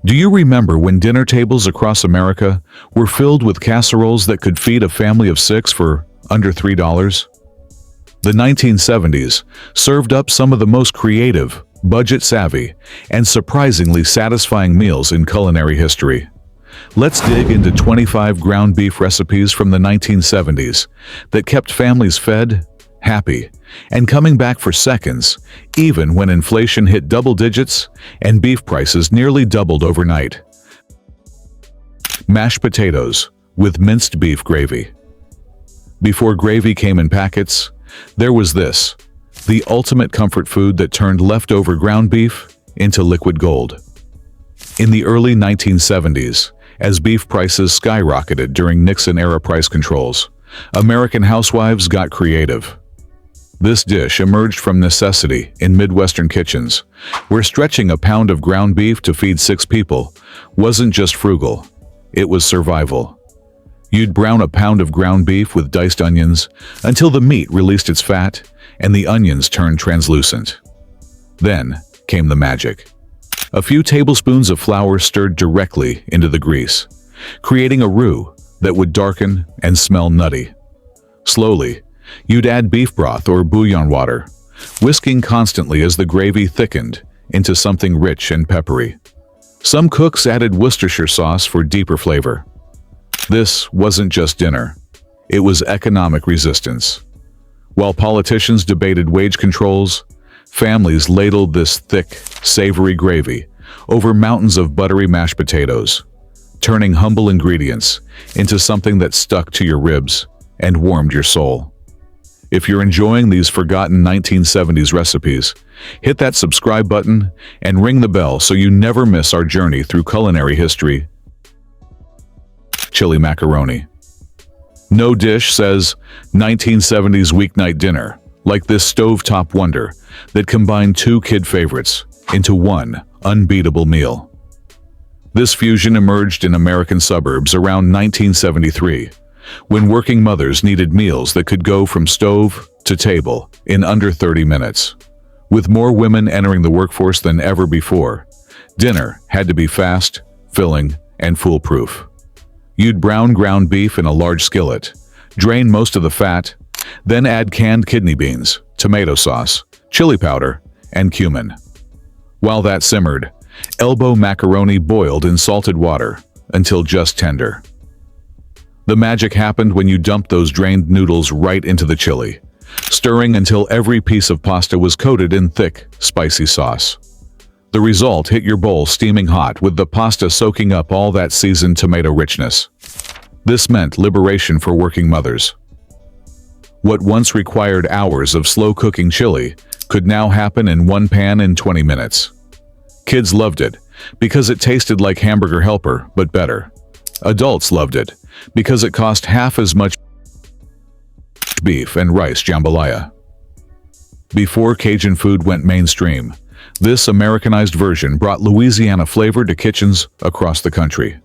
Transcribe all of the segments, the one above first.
Do you remember when dinner tables across America were filled with casseroles that could feed a family of 6 for under $3? The 1970s served up some of the most creative, budget-savvy, and surprisingly satisfying meals in culinary history. Let's dig into 25 ground beef recipes from the 1970s that kept families fed, happy, and coming back for seconds, even when inflation hit double digits and beef prices nearly doubled overnight. Mashed potatoes with minced beef gravy. Before gravy came in packets, there was this, the ultimate comfort food that turned leftover ground beef into liquid gold. In the early 1970s, as beef prices skyrocketed during Nixon-era price controls, American housewives got creative. This dish emerged from necessity in Midwestern kitchens, where stretching a pound of ground beef to feed 6 people wasn't just frugal, it was survival. You'd brown a pound of ground beef with diced onions until the meat released its fat and the onions turned translucent. Then came the magic. A few tablespoons of flour stirred directly into the grease, creating a roux that would darken and smell nutty. Slowly, you'd add beef broth or bouillon water, whisking constantly as the gravy thickened into something rich and peppery. Some cooks added Worcestershire sauce for deeper flavor. This wasn't just dinner. It was economic resistance. While politicians debated wage controls, families ladled this thick, savory gravy over mountains of buttery mashed potatoes, turning humble ingredients into something that stuck to your ribs and warmed your soul. If you're enjoying these forgotten 1970s recipes, hit that subscribe button and ring the bell so you never miss our journey through culinary history. Chili macaroni. No dish says 1970s weeknight dinner like this stovetop wonder that combined 2 kid favorites into one unbeatable meal. This fusion emerged in American suburbs around 1973, when working mothers needed meals that could go from stove to table in under 30 minutes. With more women entering the workforce than ever before, dinner had to be fast, filling, and foolproof. You'd brown ground beef in a large skillet, drain most of the fat, then add canned kidney beans, tomato sauce, chili powder, and cumin. While that simmered, elbow macaroni boiled in salted water until just tender. The magic happened when you dumped those drained noodles right into the chili, stirring until every piece of pasta was coated in thick, spicy sauce. The result hit your bowl steaming hot with the pasta soaking up all that seasoned tomato richness. This meant liberation for working mothers. What once required hours of slow-cooking chili could now happen in one pan in 20 minutes. Kids loved it because it tasted like Hamburger Helper, but better. Adults loved it because it cost half as much beef and rice jambalaya. Before Cajun food went mainstream, this Americanized version brought Louisiana flavor to kitchens across the country.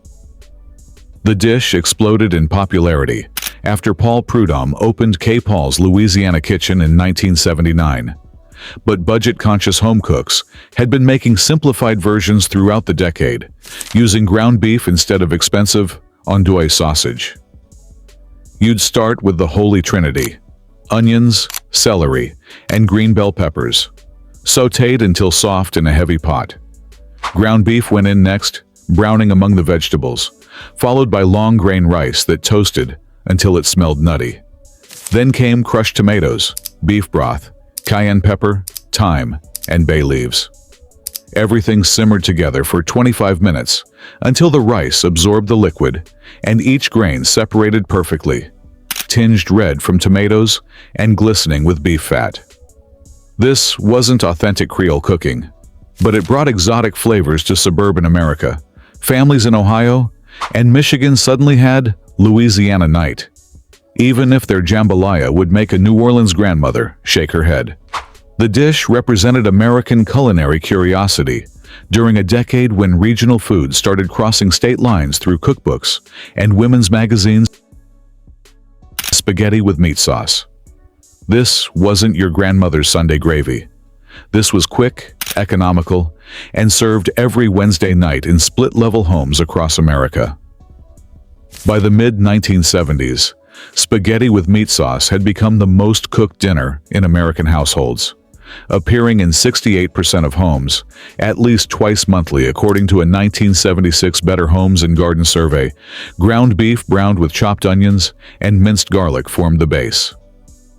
The dish exploded in popularity after Paul Prudhomme opened K. Paul's Louisiana Kitchen in 1979. But budget-conscious home cooks had been making simplified versions throughout the decade, using ground beef instead of expensive andouille sausage. You'd start with the Holy Trinity: onions, celery, and green bell peppers, sautéed until soft in a heavy pot. Ground beef went in next, browning among the vegetables, followed by long-grain rice that toasted until it smelled nutty. Then came crushed tomatoes, beef broth, cayenne pepper, thyme, and bay leaves. Everything simmered together for 25 minutes until the rice absorbed the liquid and each grain separated perfectly, tinged red from tomatoes and glistening with beef fat. This wasn't authentic Creole cooking, but it brought exotic flavors to suburban America. Families in Ohio and Michigan suddenly had Louisiana night, even if their jambalaya would make a New Orleans grandmother shake her head. The dish represented American culinary curiosity during a decade when regional foods started crossing state lines through cookbooks and women's magazines. Spaghetti with meat sauce. This wasn't your grandmother's Sunday gravy. This was quick, economical, and served every Wednesday night in split-level homes across America. By the mid-1970s, spaghetti with meat sauce had become the most cooked dinner in American households, appearing in 68% of homes, at least twice monthly according to a 1976 Better Homes and Garden survey. Ground beef browned with chopped onions and minced garlic formed the base.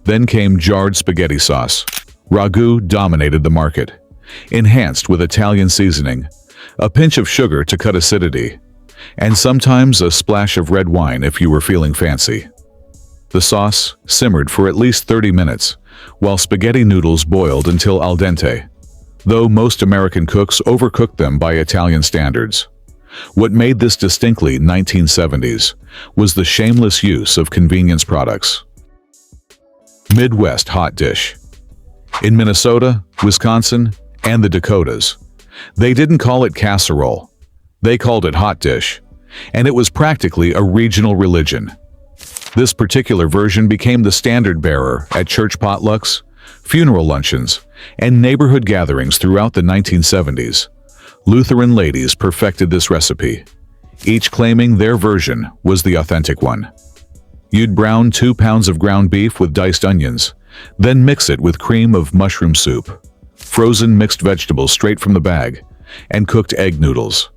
Then came jarred spaghetti sauce. Ragu dominated the market, enhanced with Italian seasoning, a pinch of sugar to cut acidity, and sometimes a splash of red wine if you were feeling fancy. The sauce simmered for at least 30 minutes, while spaghetti noodles boiled until al dente, though most American cooks overcooked them by Italian standards. What made this distinctly 1970s was the shameless use of convenience products. Midwest hot dish. In Minnesota, Wisconsin, and the Dakotas, they didn't call it casserole. They called it hot dish, and it was practically a regional religion. This particular version became the standard bearer at church potlucks, funeral luncheons, and neighborhood gatherings throughout the 1970s. Lutheran ladies perfected this recipe, each claiming their version was the authentic one. You'd brown 2 pounds of ground beef with diced onions, then mix it with cream of mushroom soup, frozen mixed vegetables straight from the bag, and cooked egg noodles.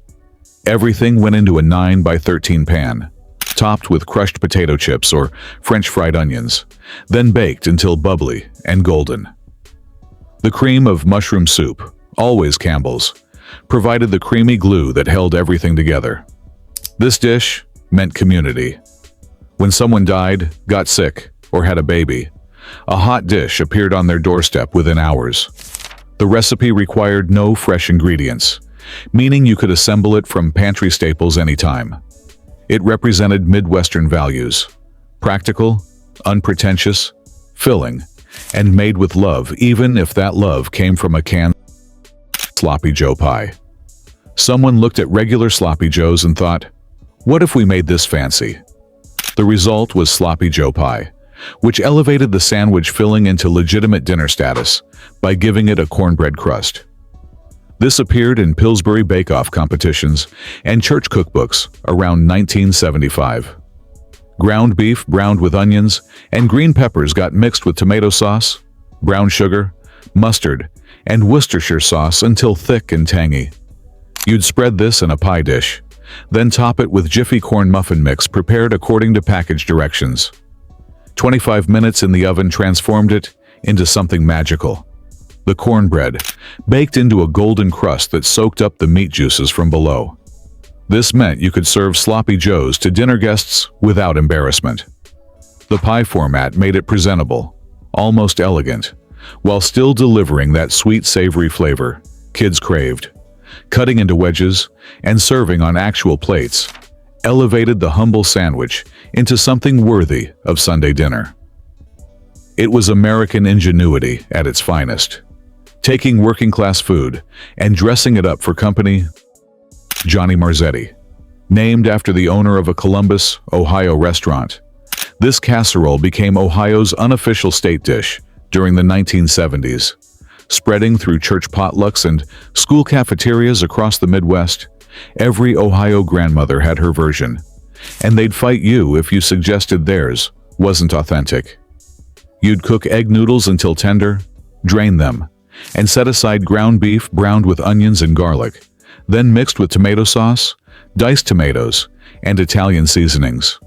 Everything went into a 9 by 13 pan, topped with crushed potato chips or French fried onions, then baked until bubbly and golden. The cream of mushroom soup, always Campbell's, provided the creamy glue that held everything together. This dish meant community. When someone died, got sick, or had a baby, a hot dish appeared on their doorstep within hours. The recipe required no fresh ingredients, meaning you could assemble it from pantry staples anytime. It represented Midwestern values: practical, unpretentious, filling, and made with love, even if that love came from a canned sloppy joe pie. Someone looked at regular sloppy joes and thought, what if we made this fancy? The result was sloppy joe pie, which elevated the sandwich filling into legitimate dinner status by giving it a cornbread crust. This appeared in Pillsbury bake-off competitions and church cookbooks around 1975. Ground beef browned with onions and green peppers got mixed with tomato sauce, brown sugar, mustard, and Worcestershire sauce until thick and tangy. You'd spread this in a pie dish, then top it with Jiffy corn muffin mix prepared according to package directions. 25 minutes in the oven transformed it into something magical. The cornbread, baked into a golden crust that soaked up the meat juices from below. This meant you could serve sloppy joes to dinner guests without embarrassment. The pie format made it presentable, almost elegant, while still delivering that sweet, savory flavor kids craved. Cutting into wedges and serving on actual plates elevated the humble sandwich into something worthy of Sunday dinner. It was American ingenuity at its finest, taking working-class food and dressing it up for company. Johnny Marzetti, named after the owner of a Columbus, Ohio restaurant, this casserole became Ohio's unofficial state dish during the 1970s. Spreading through church potlucks and school cafeterias across the Midwest, every Ohio grandmother had her version, and they'd fight you if you suggested theirs wasn't authentic. You'd cook egg noodles until tender, drain them, and set aside ground beef browned with onions and garlic, then mixed with tomato sauce, diced tomatoes, and Italian seasonings.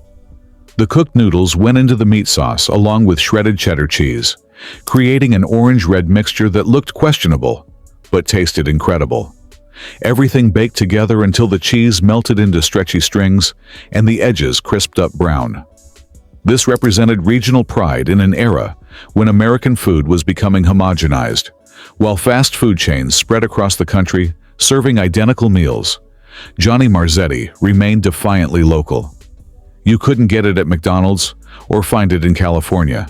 The cooked noodles went into the meat sauce along with shredded cheddar cheese, creating an orange-red mixture that looked questionable, but tasted incredible. Everything baked together until the cheese melted into stretchy strings and the edges crisped up brown. This represented regional pride in an era when American food was becoming homogenized, while fast food chains spread across the country serving identical meals. Johnny Marzetti remained defiantly local. You couldn't get it at McDonald's or find it in California.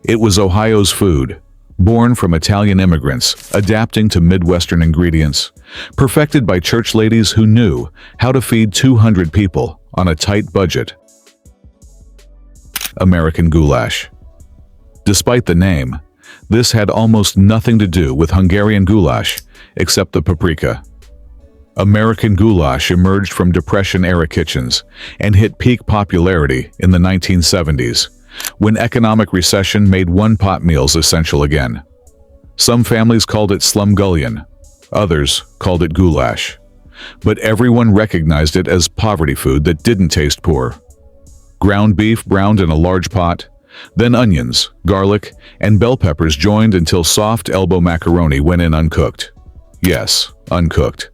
It was Ohio's food, born from Italian immigrants adapting to Midwestern ingredients, perfected by church ladies who knew how to feed 200 people on a tight budget. American Goulash. Despite the name, This had almost nothing to do with Hungarian goulash, except the paprika. American goulash emerged from Depression-era kitchens and hit peak popularity in the 1970s, when economic recession made one-pot meals essential again. Some families called it slumgullion, others called it goulash. But everyone recognized it as poverty food that didn't taste poor. Ground beef browned in a large pot, then onions, garlic, and bell peppers joined until soft elbow macaroni went in uncooked. Yes, uncooked.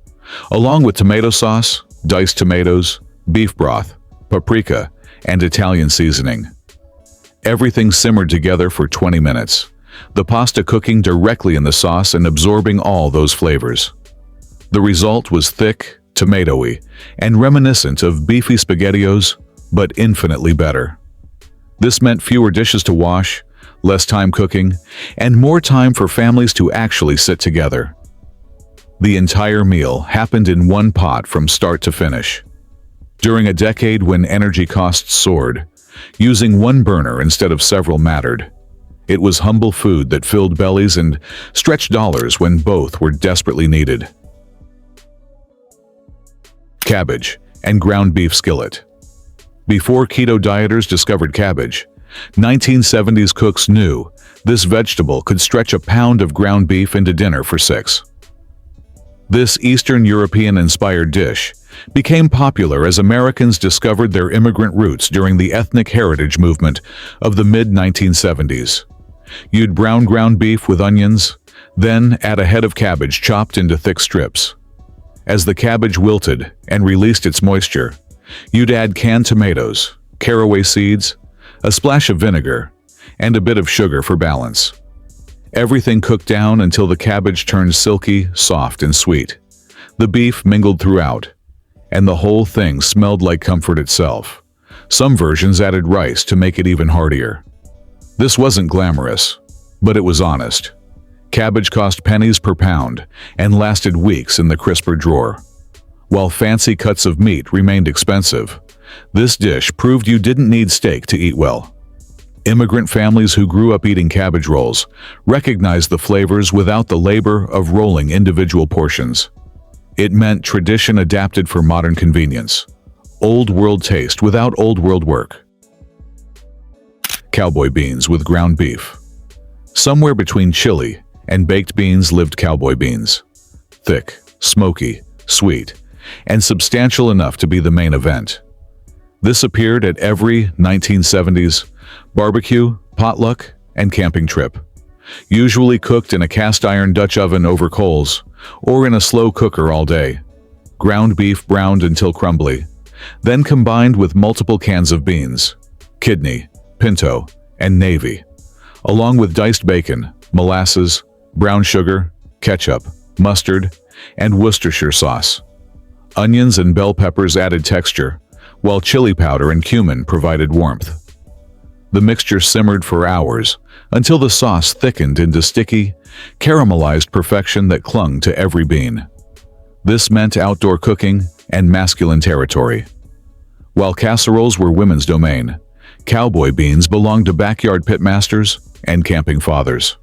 Along with tomato sauce, diced tomatoes, beef broth, paprika, and Italian seasoning. Everything simmered together for 20 minutes, the pasta cooking directly in the sauce and absorbing all those flavors. The result was thick, tomatoey, and reminiscent of beefy SpaghettiOs, but infinitely better. This meant fewer dishes to wash, less time cooking, and more time for families to actually sit together. The entire meal happened in one pot from start to finish. During a decade when energy costs soared, using one burner instead of several mattered. It was humble food that filled bellies and stretched dollars when both were desperately needed. Cabbage and ground beef skillet. Before keto dieters discovered cabbage, 1970s cooks knew this vegetable could stretch a pound of ground beef into dinner for 6. This Eastern European-inspired dish became popular as Americans discovered their immigrant roots during the ethnic heritage movement of the mid-1970s. You'd brown ground beef with onions, then add a head of cabbage chopped into thick strips. As the cabbage wilted and released its moisture, you'd add canned tomatoes, caraway seeds, a splash of vinegar, and a bit of sugar for balance. Everything cooked down until the cabbage turned silky, soft, and sweet. The beef mingled throughout, and the whole thing smelled like comfort itself. Some versions added rice to make it even heartier. This wasn't glamorous, but it was honest. Cabbage cost pennies per pound and lasted weeks in the crisper drawer. While fancy cuts of meat remained expensive, this dish proved you didn't need steak to eat well. Immigrant families who grew up eating cabbage rolls recognized the flavors without the labor of rolling individual portions. It meant tradition adapted for modern convenience. Old world taste without old world work. Cowboy beans with ground beef. Somewhere between chili and baked beans lived cowboy beans. Thick, smoky, sweet, and substantial enough to be the main event. This appeared at every 1970s barbecue, potluck, and camping trip. Usually cooked in a cast-iron Dutch oven over coals, or in a slow cooker all day. Ground beef browned until crumbly, then combined with multiple cans of beans, kidney, pinto, and navy, along with diced bacon, molasses, brown sugar, ketchup, mustard, and Worcestershire sauce. Onions and bell peppers added texture, while chili powder and cumin provided warmth. The mixture simmered for hours until the sauce thickened into sticky, caramelized perfection that clung to every bean. This meant outdoor cooking and masculine territory. While casseroles were women's domain, cowboy beans belonged to backyard pitmasters and camping fathers.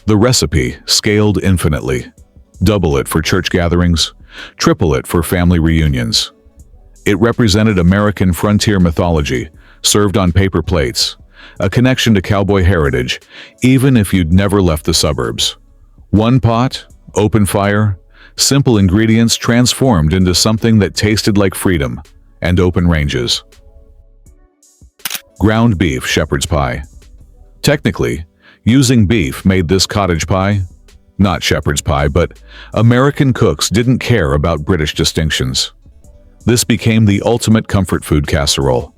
The recipe scaled infinitely. Double it for church gatherings, triple it for family reunions. It represented American frontier mythology, served on paper plates, a connection to cowboy heritage, even if you'd never left the suburbs. One pot, open fire, simple ingredients transformed into something that tasted like freedom and open ranges. Ground beef shepherd's pie. Technically, using beef made this cottage pie, not shepherd's pie, but American cooks didn't care about British distinctions. This became the ultimate comfort food casserole.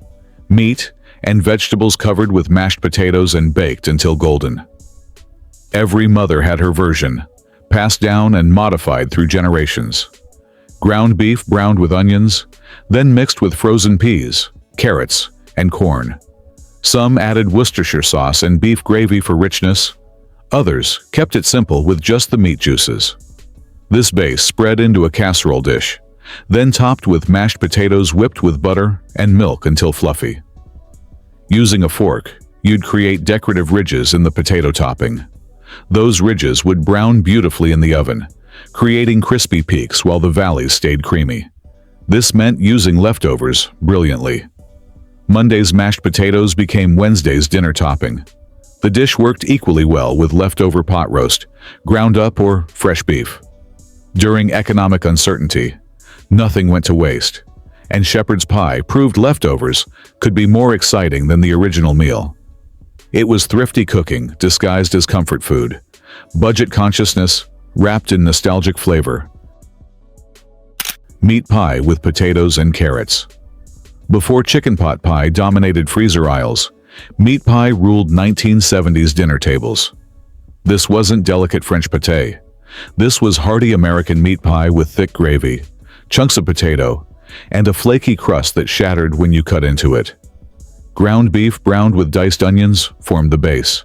Meat and vegetables covered with mashed potatoes and baked until golden. Every mother had her version, passed down and modified through generations. Ground beef browned with onions, then mixed with frozen peas, carrots, and corn. Some added Worcestershire sauce and beef gravy for richness. Others kept it simple with just the meat juices. This base spread into a casserole dish, then topped with mashed potatoes whipped with butter and milk until fluffy. Using a fork, You'd create decorative ridges in the potato topping. Those ridges would brown beautifully in the oven, creating crispy peaks while the valleys stayed creamy. This meant using leftovers brilliantly. Monday's mashed potatoes became Wednesday's dinner topping. The dish worked equally well with leftover pot roast, ground up or fresh beef. During economic uncertainty, nothing went to waste, and shepherd's pie proved leftovers could be more exciting than the original meal. It was thrifty cooking disguised as comfort food, budget consciousness wrapped in nostalgic flavor. Meat pie with potatoes and carrots. Before chicken pot pie dominated freezer aisles, meat pie ruled 1970s dinner tables. This wasn't delicate French pâté. This was hearty American meat pie with thick gravy, chunks of potato, and a flaky crust that shattered when you cut into it. Ground beef browned with diced onions formed the base.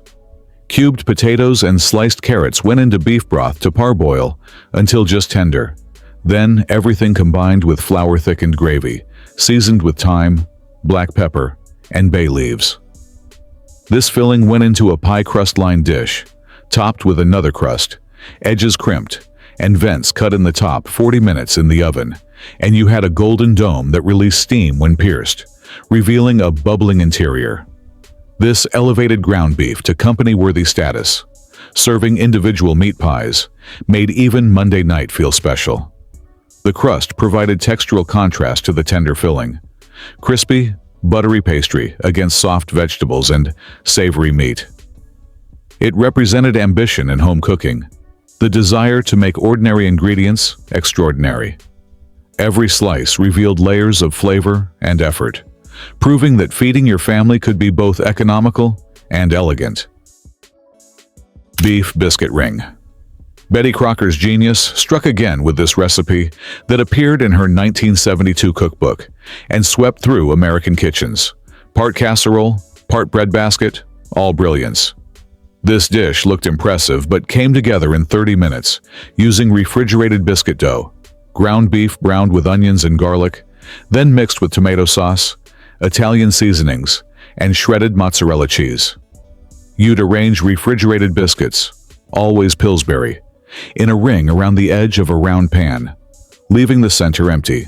Cubed potatoes and sliced carrots went into beef broth to parboil until just tender. Then everything combined with flour-thickened gravy, seasoned with thyme, black pepper, and bay leaves. This filling went into a pie crust-lined dish, topped with another crust, edges crimped, and vents cut in the top 40 minutes in the oven, and you had a golden dome that released steam when pierced, revealing a bubbling interior. This elevated ground beef to company-worthy status, serving individual meat pies, made even Monday night feel special. The crust provided textural contrast to the tender filling. Crispy, buttery pastry against soft vegetables and savory meat. It represented ambition in home cooking, the desire to make ordinary ingredients extraordinary. Every slice revealed layers of flavor and effort, proving that feeding your family could be both economical and elegant. Beef biscuit ring. Betty Crocker's genius struck again with this recipe that appeared in her 1972 cookbook and swept through American kitchens. Part casserole, part breadbasket, all brilliance. This dish looked impressive but came together in 30 minutes, using refrigerated biscuit dough, ground beef browned with onions and garlic, then mixed with tomato sauce, Italian seasonings, and shredded mozzarella cheese. You'd arrange refrigerated biscuits, always Pillsbury, in a ring around the edge of a round pan, leaving the center empty.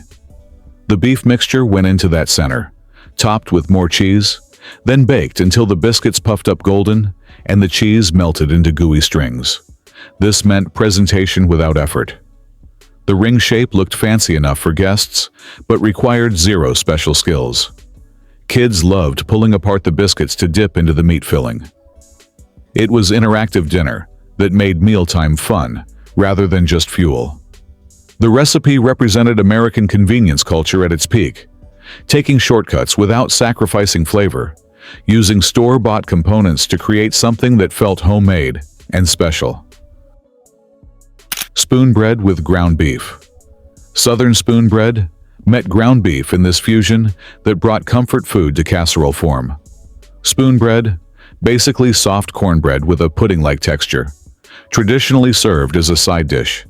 The beef mixture went into that center, topped with more cheese, then baked until the biscuits puffed up golden and the cheese melted into gooey strings. This meant presentation without effort. The ring shape looked fancy enough for guests, but required zero special skills. Kids loved pulling apart the biscuits to dip into the meat filling. It was interactive dinner that made mealtime fun rather than just fuel. The recipe represented American convenience culture at its peak, taking shortcuts without sacrificing flavor, using store-bought components to create something that felt homemade and special. Spoon bread with ground beef. Southern spoon bread met ground beef in this fusion that brought comfort food to casserole form. Spoon bread, basically soft cornbread with a pudding-like texture, traditionally served as a side dish,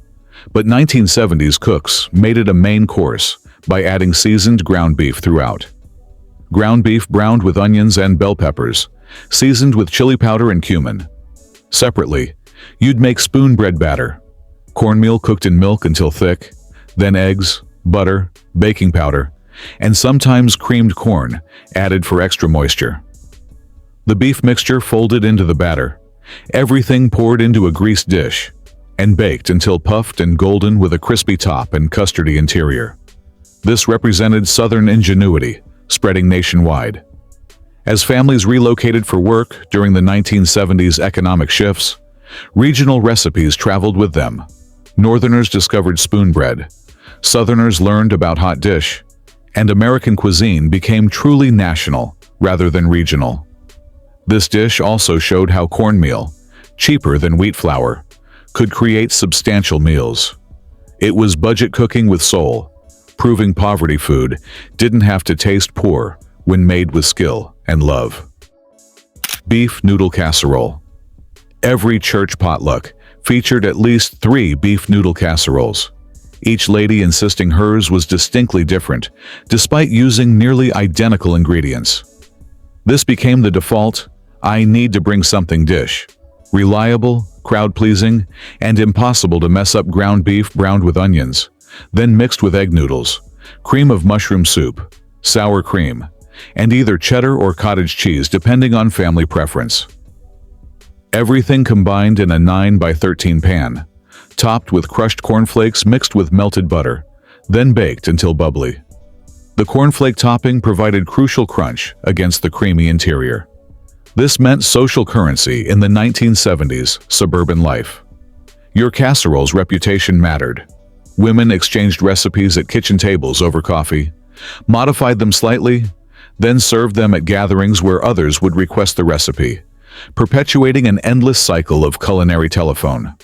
but 1970s cooks made it a main course by adding seasoned ground beef throughout. Ground beef browned with onions and bell peppers, seasoned with chili powder and cumin. Separately, you'd make spoon bread batter, cornmeal cooked in milk until thick, then eggs, butter, baking powder, and sometimes creamed corn added for extra moisture. The beef mixture folded into the batter, everything poured into a greased dish, and baked until puffed and golden with a crispy top and custardy interior. This represented Southern ingenuity, spreading nationwide. As families relocated for work during the 1970s economic shifts, regional recipes traveled with them. Northerners discovered spoon bread, Southerners learned about hot dish, and American cuisine became truly national rather than regional. This dish also showed how cornmeal, cheaper than wheat flour, could create substantial meals. It was budget cooking with soul, proving poverty food didn't have to taste poor when made with skill and love. Beef noodle casserole. Every church potluck featured at least 3 beef noodle casseroles, each lady insisting hers was distinctly different, despite using nearly identical ingredients. This became the default, I need to bring something dish. Reliable, crowd-pleasing, and impossible to mess up ground beef browned with onions, then mixed with egg noodles, cream of mushroom soup, sour cream, and either cheddar or cottage cheese depending on family preference. Everything combined in a 9 by 13 pan, topped with crushed cornflakes mixed with melted butter, then baked until bubbly. The cornflake topping provided crucial crunch against the creamy interior. This meant social currency in the 1970s suburban life. Your casserole's reputation mattered. Women exchanged recipes at kitchen tables over coffee, modified them slightly, then served them at gatherings where others would request the recipe, perpetuating an endless cycle of culinary telephone.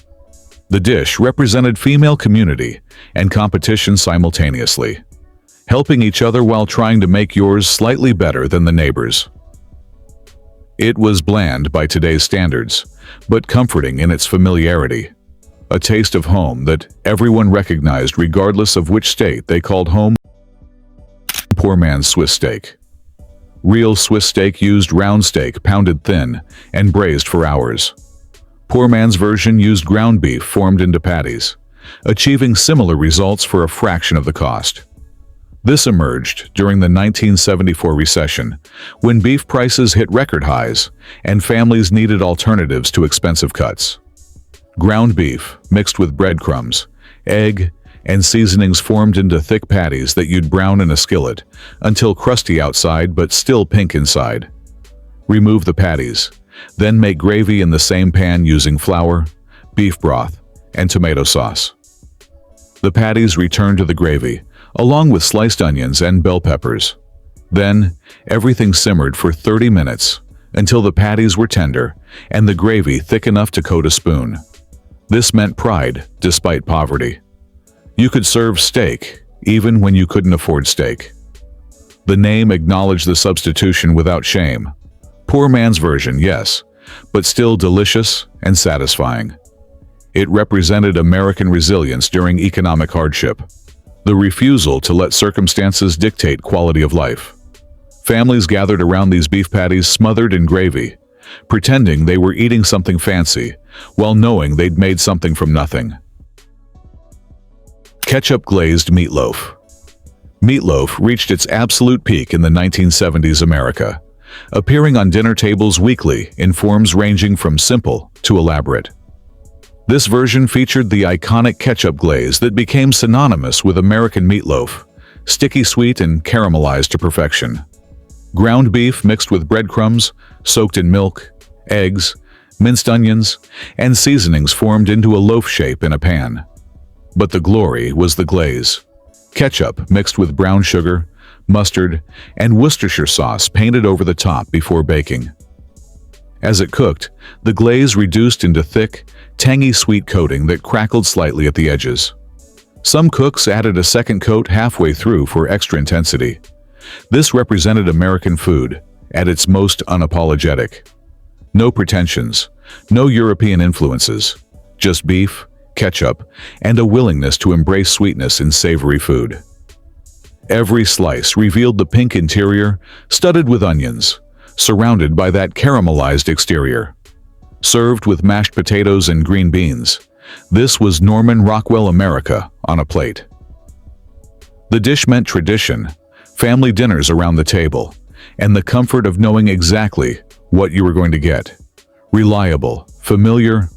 The dish represented female community and competition simultaneously, helping each other while trying to make yours slightly better than the neighbor's. It was bland by today's standards, but comforting in its familiarity. A taste of home that everyone recognized regardless of which state they called home. Poor man's Swiss steak. Real Swiss steak used round steak pounded thin and braised for hours. Poor man's version used ground beef formed into patties, achieving similar results for a fraction of the cost. This emerged during the 1974 recession, when beef prices hit record highs and families needed alternatives to expensive cuts. Ground beef, mixed with breadcrumbs, egg, and seasonings formed into thick patties that you'd brown in a skillet until crusty outside but still pink inside. Remove the patties, then make gravy in the same pan using flour, beef broth, and tomato sauce. The patties return to the gravy, along with sliced onions and bell peppers. Then, everything simmered for 30 minutes until the patties were tender and the gravy thick enough to coat a spoon. This meant pride despite poverty. You could serve steak even when you couldn't afford steak. The name acknowledged the substitution without shame. Poor man's version, yes, but still delicious and satisfying. It represented American resilience during economic hardship, the refusal to let circumstances dictate quality of life. Families gathered around these beef patties smothered in gravy, pretending they were eating something fancy, while knowing they'd made something from nothing. Ketchup glazed meatloaf. Meatloaf reached its absolute peak in the 1970s America, appearing on dinner tables weekly in forms ranging from simple to elaborate. This version featured the iconic ketchup glaze that became synonymous with American meatloaf, sticky sweet and caramelized to perfection. Ground beef mixed with breadcrumbs, soaked in milk, eggs, minced onions, and seasonings formed into a loaf shape in a pan. But the glory was the glaze. Ketchup mixed with brown sugar, mustard, and Worcestershire sauce painted over the top before baking. As it cooked, the glaze reduced into thick, tangy sweet coating that crackled slightly at the edges. Some cooks added a second coat halfway through for extra intensity. This represented American food at its most unapologetic. No pretensions, no European influences, just beef, ketchup, and a willingness to embrace sweetness in savory food. Every slice revealed the pink interior, studded with onions, surrounded by that caramelized exterior. Served with mashed potatoes and green beans, this was Norman Rockwell America on a plate. The dish meant tradition, family dinners around the table, and the comfort of knowing exactly what you were going to get. Reliable, familiar.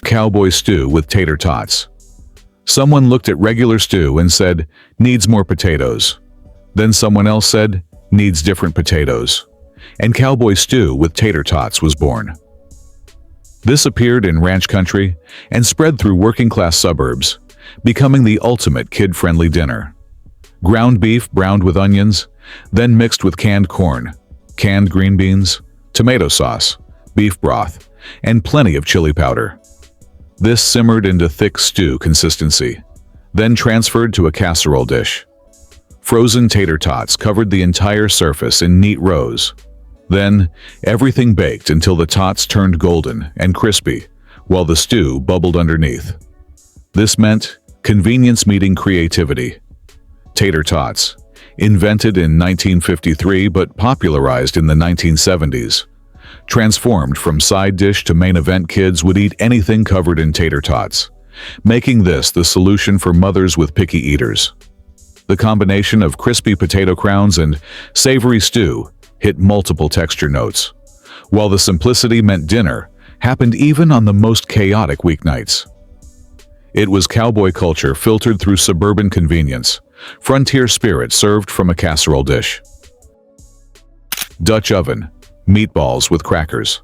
Cowboy stew with tater tots. Someone looked at regular stew and said, "Needs more potatoes." Then someone else said, "Needs different potatoes." And cowboy stew with tater tots was born. This appeared in ranch country and spread through working-class suburbs, becoming the ultimate kid-friendly dinner. Ground beef browned with onions, then mixed with canned corn, canned green beans, tomato sauce, beef broth, and plenty of chili powder. This simmered into thick stew consistency, then transferred to a casserole dish. Frozen tater tots covered the entire surface in neat rows. Then, everything baked until the tots turned golden and crispy, while the stew bubbled underneath. This meant convenience meeting creativity. Tater tots, Invented in 1953 but popularized in the 1970s. Transformed from side dish to main event, kids would eat anything covered in tater tots, making this the solution for mothers with picky eaters. The combination of crispy potato crowns and savory stew hit multiple texture notes, while the simplicity meant dinner happened even on the most chaotic weeknights. It was cowboy culture filtered through suburban convenience, frontier spirit served from a casserole dish. Dutch oven, meatballs with crackers.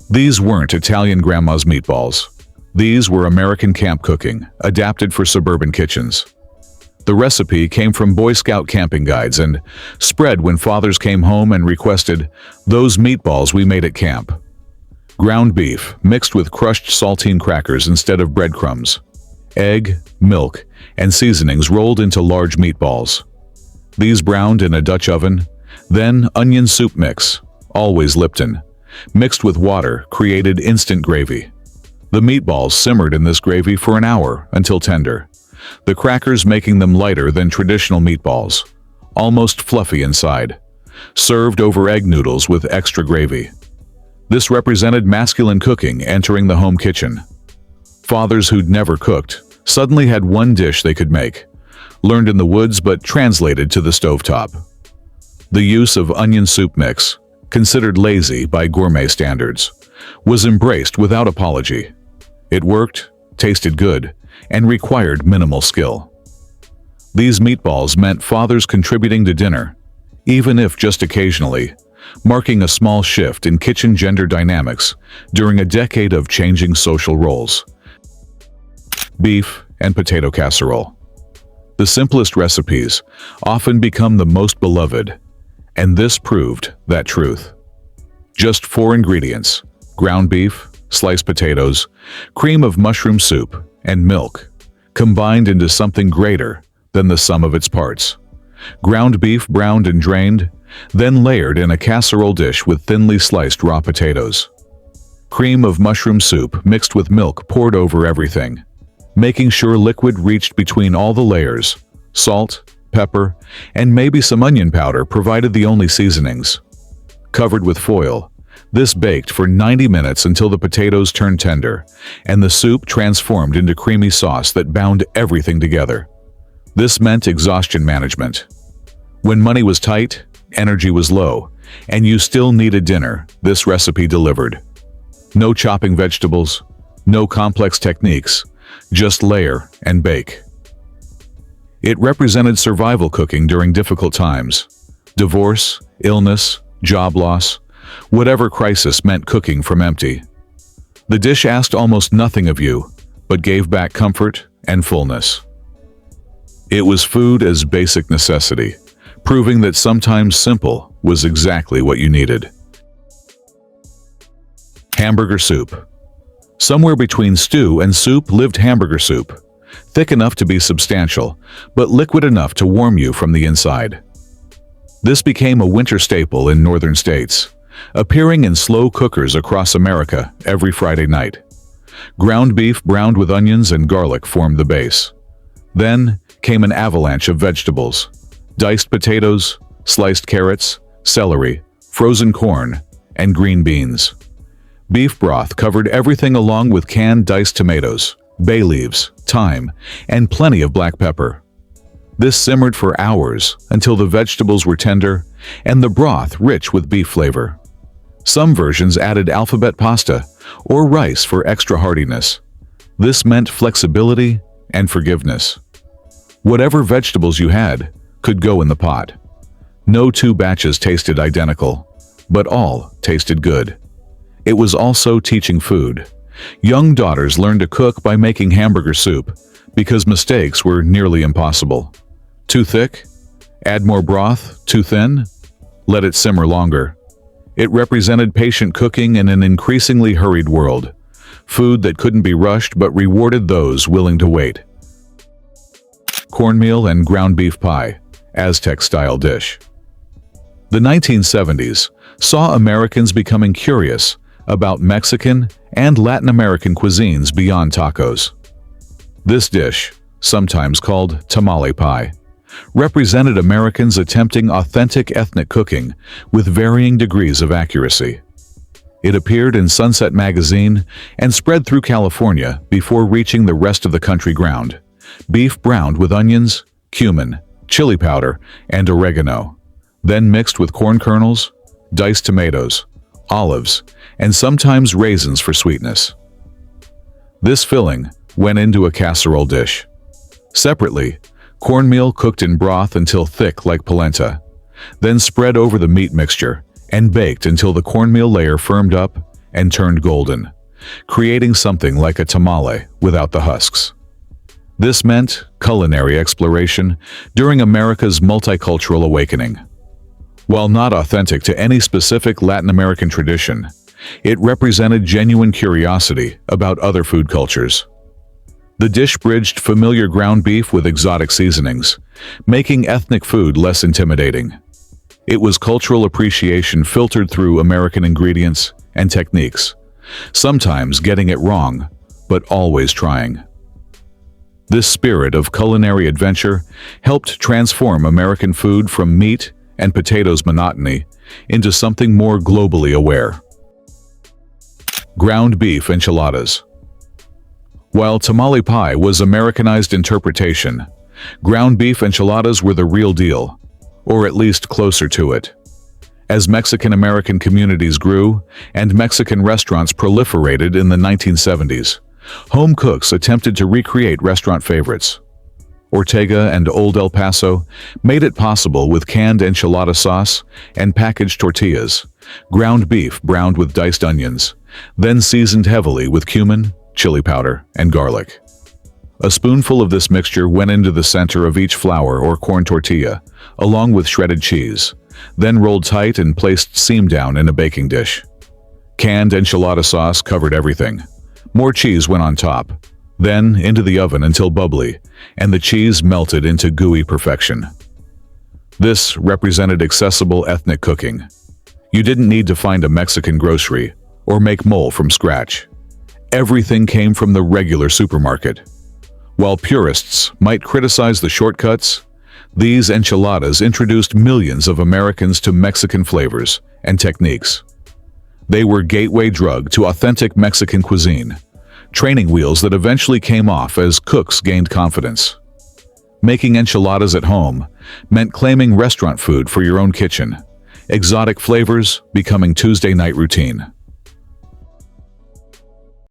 These weren't Italian grandma's meatballs. These were American camp cooking, adapted for suburban kitchens. The recipe came from Boy Scout camping guides and spread when fathers came home and requested those meatballs we made at camp. Ground beef mixed with crushed saltine crackers instead of breadcrumbs. Egg, milk, and seasonings rolled into large meatballs. These browned in a Dutch oven. Then onion soup mix, always Lipton, mixed with water created instant gravy. The meatballs simmered in this gravy for an hour until tender, the crackers making them lighter than traditional meatballs, almost fluffy inside, served over egg noodles with extra gravy. This represented masculine cooking entering the home kitchen. Fathers who'd never cooked suddenly had one dish they could make, learned in the woods but translated to the stovetop. The use of onion soup mix, considered lazy by gourmet standards, was embraced without apology. It worked, tasted good, and required minimal skill. These meatballs meant fathers contributing to dinner, even if just occasionally, marking a small shift in kitchen gender dynamics during a decade of changing social roles. Beef and potato casserole. The simplest recipes often become the most beloved, and this proved that truth. Just 4 ingredients: ground beef, sliced potatoes, cream of mushroom soup, and milk, combined into something greater than the sum of its parts. Ground beef browned and drained, then layered in a casserole dish with thinly sliced raw potatoes. Cream of mushroom soup mixed with milk poured over everything, making sure liquid reached between all the layers. Salt, pepper, and maybe some onion powder provided the only seasonings. Covered with foil, this baked for 90 minutes until the potatoes turned tender, and the soup transformed into creamy sauce that bound everything together. This meant exhaustion management. When money was tight, energy was low, and you still needed dinner, this recipe delivered. No chopping vegetables, no complex techniques, just layer and bake. It represented survival cooking during difficult times. Divorce, illness, job loss, whatever crisis meant cooking from empty. The dish asked almost nothing of you, but gave back comfort and fullness. It was food as basic necessity, proving that sometimes simple was exactly what you needed. Hamburger soup. Somewhere between stew and soup lived hamburger soup, thick enough to be substantial, but liquid enough to warm you from the inside. This became a winter staple in northern states, appearing in slow cookers across America every Friday night. Ground beef browned with onions and garlic formed the base. Then came an avalanche of vegetables: diced potatoes, sliced carrots, celery, frozen corn, and green beans. Beef broth covered everything along with canned diced tomatoes, bay leaves, thyme, and plenty of black pepper. This simmered for hours until the vegetables were tender and the broth rich with beef flavor. Some versions added alphabet pasta or rice for extra heartiness. This meant flexibility and forgiveness. Whatever vegetables you had could go in the pot. No 2 batches tasted identical, but all tasted good. It was also teaching food. Young daughters learned to cook by making hamburger soup because mistakes were nearly impossible. Too thick? Add more broth. Too thin? Let it simmer longer. It represented patient cooking in an increasingly hurried world. Food that couldn't be rushed but rewarded those willing to wait. Cornmeal and ground beef pie, Aztec-style dish. The 1970s saw Americans becoming curious about Mexican and Latin American cuisines beyond tacos. This dish, sometimes called tamale pie, represented Americans attempting authentic ethnic cooking with varying degrees of accuracy. It appeared in Sunset magazine and spread through California before reaching the rest of the country. Ground beef browned with onions, cumin, chili powder, and oregano, then mixed with corn kernels, diced tomatoes, olives, and sometimes raisins for sweetness. This filling went into a casserole dish. Separately, cornmeal cooked in broth until thick like polenta, then spread over the meat mixture and baked until the cornmeal layer firmed up and turned golden, creating something like a tamale without the husks. This meant culinary exploration during America's multicultural awakening. While not authentic to any specific Latin American tradition, it represented genuine curiosity about other food cultures. The dish bridged familiar ground beef with exotic seasonings, making ethnic food less intimidating. It was cultural appreciation filtered through American ingredients and techniques, sometimes getting it wrong, but always trying. This spirit of culinary adventure helped transform American food from meat and potatoes monotony into something more globally aware. Ground beef enchiladas. While tamale pie was Americanized interpretation, ground beef enchiladas were the real deal, or at least closer to it. As Mexican-American communities grew and Mexican restaurants proliferated in the 1970s, home cooks attempted to recreate restaurant favorites. Ortega and Old El Paso made it possible with canned enchilada sauce and packaged tortillas, ground beef browned with diced onions, then seasoned heavily with cumin, chili powder, and garlic. A spoonful of this mixture went into the center of each flour or corn tortilla, along with shredded cheese, then rolled tight and placed seam down in a baking dish. Canned enchilada sauce covered everything. More cheese went on top, then into the oven until bubbly, and the cheese melted into gooey perfection. This represented accessible ethnic cooking. You didn't need to find a Mexican grocery or make mole from scratch. Everything came from the regular supermarket. While purists might criticize the shortcuts, these enchiladas introduced millions of Americans to Mexican flavors and techniques. They were gateway drug to authentic Mexican cuisine, training wheels that eventually came off as cooks gained confidence. Making enchiladas at home meant claiming restaurant food for your own kitchen, exotic flavors becoming Tuesday night routine.